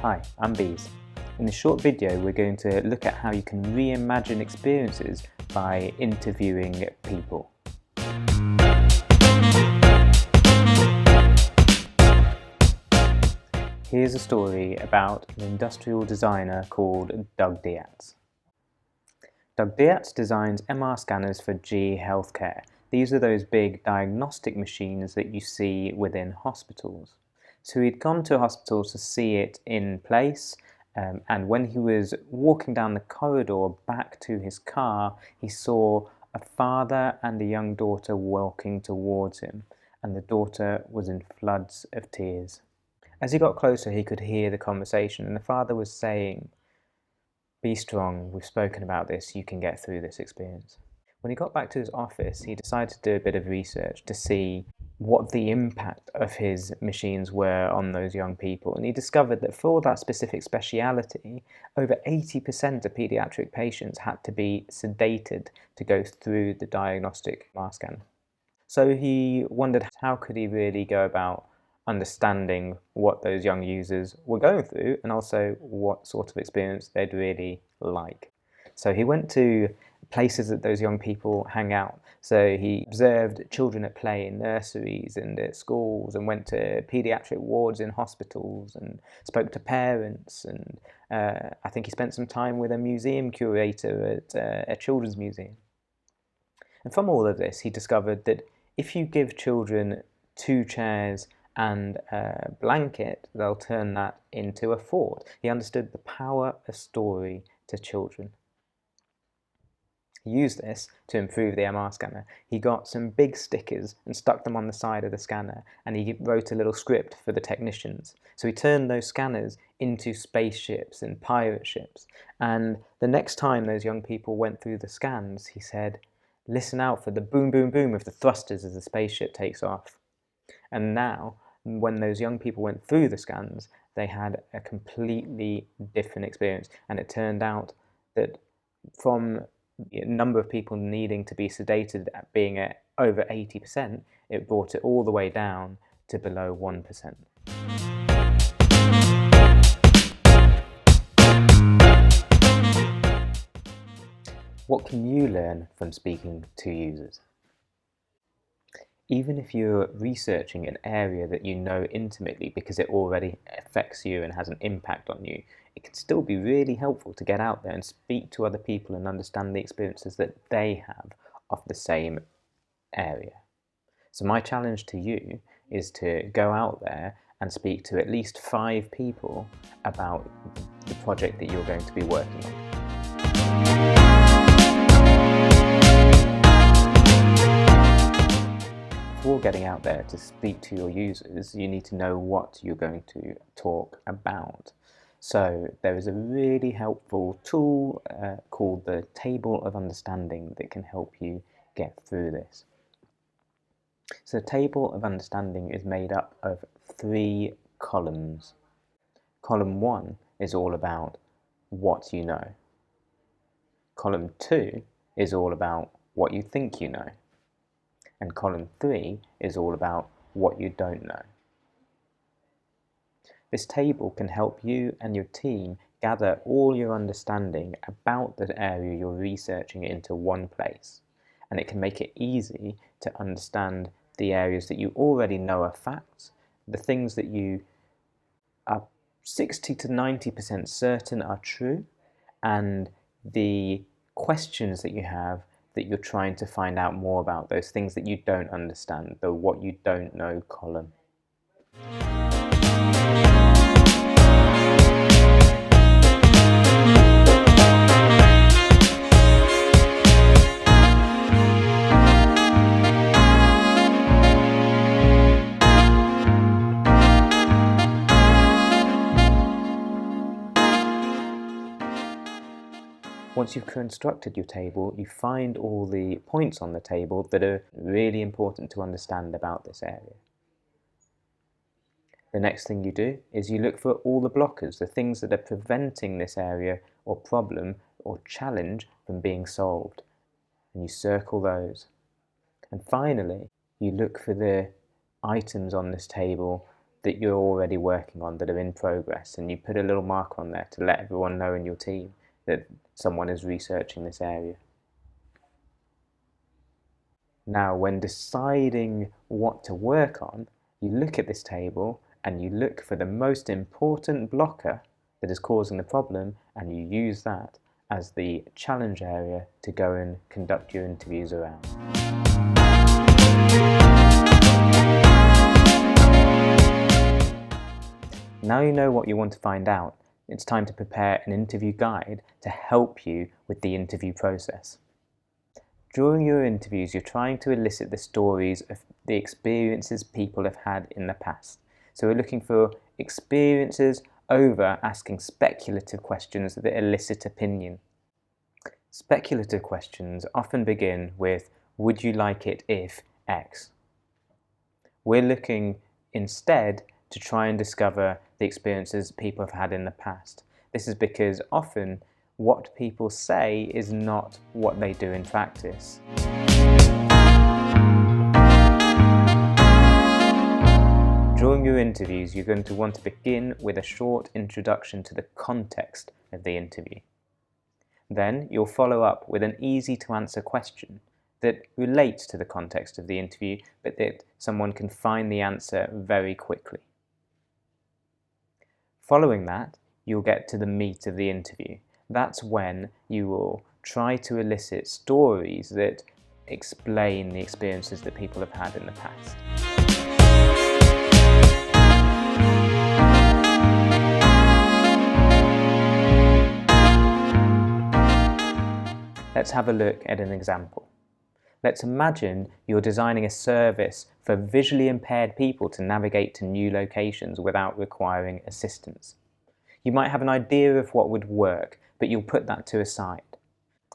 Hi, I'm Bees. In this short video we're going to look at how you can reimagine experiences by interviewing people. Here's a story about an industrial designer called Doug Dietz. Doug Dietz designs MR scanners for GE Healthcare. These are those big diagnostic machines that you see within hospitals. So he'd gone to hospitals to see it in place, and when he was walking down the corridor back to his car, he saw a father and a young daughter walking towards him, and the daughter was in floods of tears. As he got closer, he could hear the conversation, and the father was saying, "Be strong, we've spoken about this, you can get through this experience." When he got back to his office, he decided to do a bit of research to see what the impact of his machines were on those young people. And he discovered that for that specific speciality, over 80% of pediatric patients had to be sedated to go through the diagnostic MR scan. So he wondered, how could he really go about understanding what those young users were going through and also what sort of experience they'd really like. So he went to places that those young people hang out. So he observed children at play in nurseries and at schools, and went to pediatric wards in hospitals and spoke to parents, and I think he spent some time with a museum curator at a children's museum. And from all of this he discovered that if you give children 2 chairs and a blanket, they'll turn that into a fort. He understood the power of story to children. He used this to improve the MR scanner. He got some big stickers and stuck them on the side of the scanner, and he wrote a little script for the technicians. So he turned those scanners into spaceships and pirate ships. And the next time those young people went through the scans, he said, "Listen out for the boom, boom, boom of the thrusters as the spaceship takes off." And now, when those young people went through the scans, they had a completely different experience. And it turned out that from the number of people needing to be sedated at being at over 80%, it brought it all the way down to below 1%. What can you learn from speaking to users? Even if you're researching an area that you know intimately because it already affects you and has an impact on you, it can still be really helpful to get out there and speak to other people and understand the experiences that they have of the same area. So my challenge to you is to go out there and speak to at least 5 people about the project that you're going to be working on. Before getting out there to speak to your users, you need to know what you're going to talk about. So there is a really helpful tool called the Table of Understanding that can help you get through this. So the Table of Understanding is made up of 3 columns. Column 1 is all about what you know. Column 2 is all about what you think you know. And column 3 is all about what you don't know. This table can help you and your team gather all your understanding about the area you're researching into one place. And it can make it easy to understand the areas that you already know are facts, the things that you are 60 to 90% certain are true, and the questions that you have that you're trying to find out more about, those things that you don't understand, the what you don't know column. Once you've constructed your table, you find all the points on the table that are really important to understand about this area. The next thing you do is you look for all the blockers, the things that are preventing this area or problem or challenge from being solved, and you circle those. And finally, you look for the items on this table that you're already working on that are in progress, and you put a little marker on there to let everyone know in your team that someone is researching this area. Now, when deciding what to work on, you look at this table and you look for the most important blocker that is causing the problem, and you use that as the challenge area to go and conduct your interviews around. Now you know what you want to find out, it's time to prepare an interview guide to help you with the interview process. During your interviews, you're trying to elicit the stories of the experiences people have had in the past. So we're looking for experiences over asking speculative questions that elicit opinion. Speculative questions often begin with, would you like it if X? We're looking instead to try and discover the experiences people have had in the past. This is because often what people say is not what they do in practice. During your interviews, you're going to want to begin with a short introduction to the context of the interview. Then you'll follow up with an easy to answer question that relates to the context of the interview, but that someone can find the answer very quickly. Following that, you'll get to the meat of the interview. That's when you will try to elicit stories that explain the experiences that people have had in the past. Let's have a look at an example. Let's imagine you're designing a service for visually impaired people to navigate to new locations without requiring assistance. You might have an idea of what would work, but you'll put that to a side.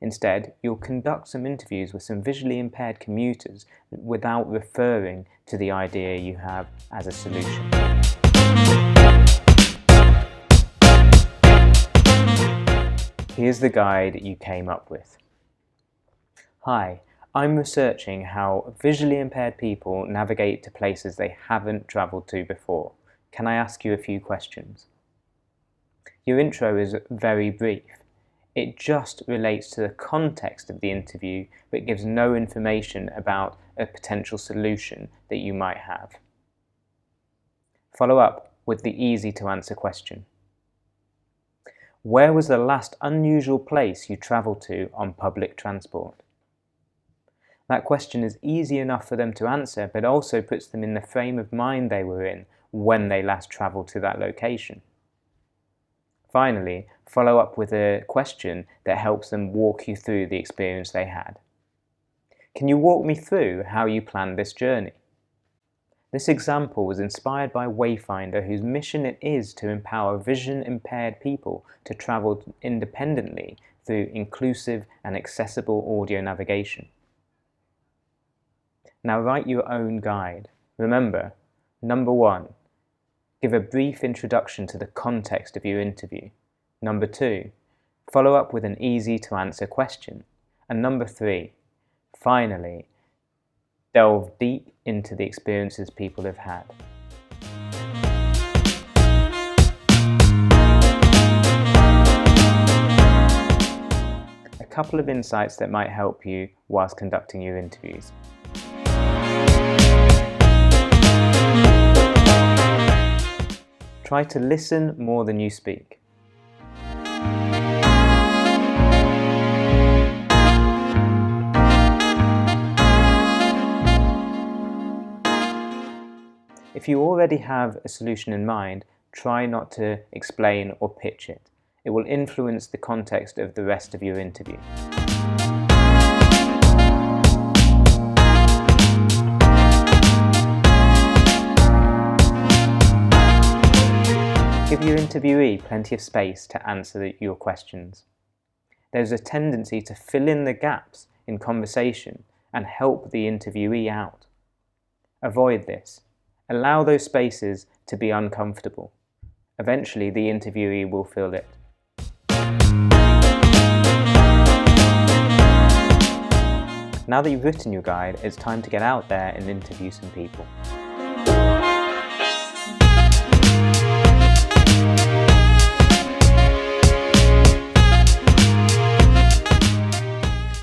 Instead, you'll conduct some interviews with some visually impaired commuters without referring to the idea you have as a solution. Here's the guide you came up with. Hi, I'm researching how visually impaired people navigate to places they haven't travelled to before. Can I ask you a few questions? Your intro is very brief. It just relates to the context of the interview, but gives no information about a potential solution that you might have. Follow up with the easy to answer question. Where was the last unusual place you travelled to on public transport? That question is easy enough for them to answer, but also puts them in the frame of mind they were in when they last travelled to that location. Finally, follow up with a question that helps them walk you through the experience they had. Can you walk me through how you planned this journey? This example was inspired by Wayfinder, whose mission it is to empower vision-impaired people to travel independently through inclusive and accessible audio navigation. Now write your own guide. Remember, number 1, give a brief introduction to the context of your interview. Number 2, follow up with an easy to answer question. And number 3, finally, delve deep into the experiences people have had. A couple of insights that might help you whilst conducting your interviews. Try to listen more than you speak. If you already have a solution in mind, try not to explain or pitch it. It will influence the context of the rest of your interview. Give your interviewee plenty of space to answer your questions. There's a tendency to fill in the gaps in conversation and help the interviewee out. Avoid this. Allow those spaces to be uncomfortable. Eventually, the interviewee will fill it. Now that you've written your guide, it's time to get out there and interview some people.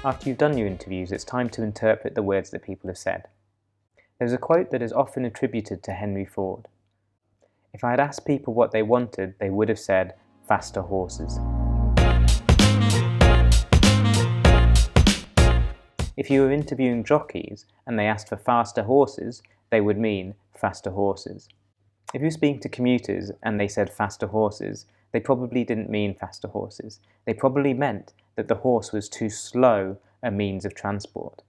After you've done your interviews, it's time to interpret the words that people have said. There's a quote that is often attributed to Henry Ford. If I had asked people what they wanted, they would have said, faster horses. If you were interviewing jockeys and they asked for faster horses, they would mean faster horses. If you were speaking to commuters and they said faster horses, they probably didn't mean faster horses. They probably meant that the horse was too slow a means of transport.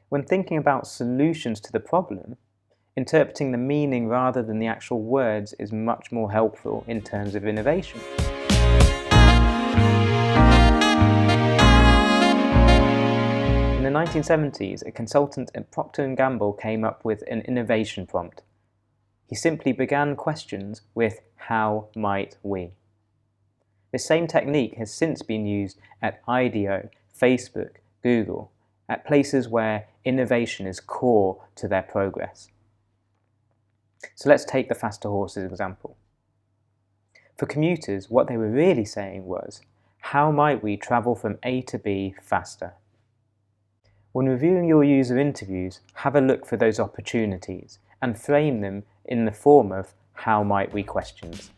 When thinking about solutions to the problem, interpreting the meaning rather than the actual words is much more helpful in terms of innovation. In the 1970s, a consultant at Procter & Gamble came up with an innovation prompt. He simply began questions with, "How might we?" This same technique has since been used at IDEO, Facebook, Google, at places where innovation is core to their progress. So let's take the faster horses example. For commuters, what they were really saying was, how might we travel from A to B faster? When reviewing your user interviews, have a look for those opportunities and frame them in the form of how might we questions.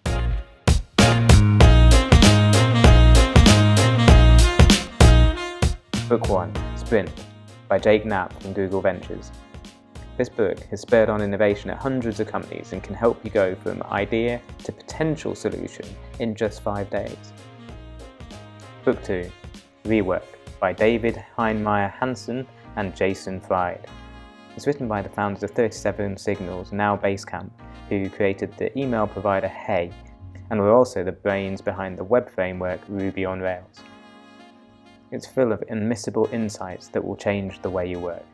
Book 1, Sprint, by Jake Knapp from Google Ventures. This book has spurred on innovation at hundreds of companies and can help you go from idea to potential solution in just 5 days. Book 2, Rework, by David Heinemeier Hansson and Jason Fried. It's written by the founders of 37 Signals, now Basecamp, who created the email provider Hey, and were also the brains behind the web framework Ruby on Rails. It's full of unmissable insights that will change the way you work.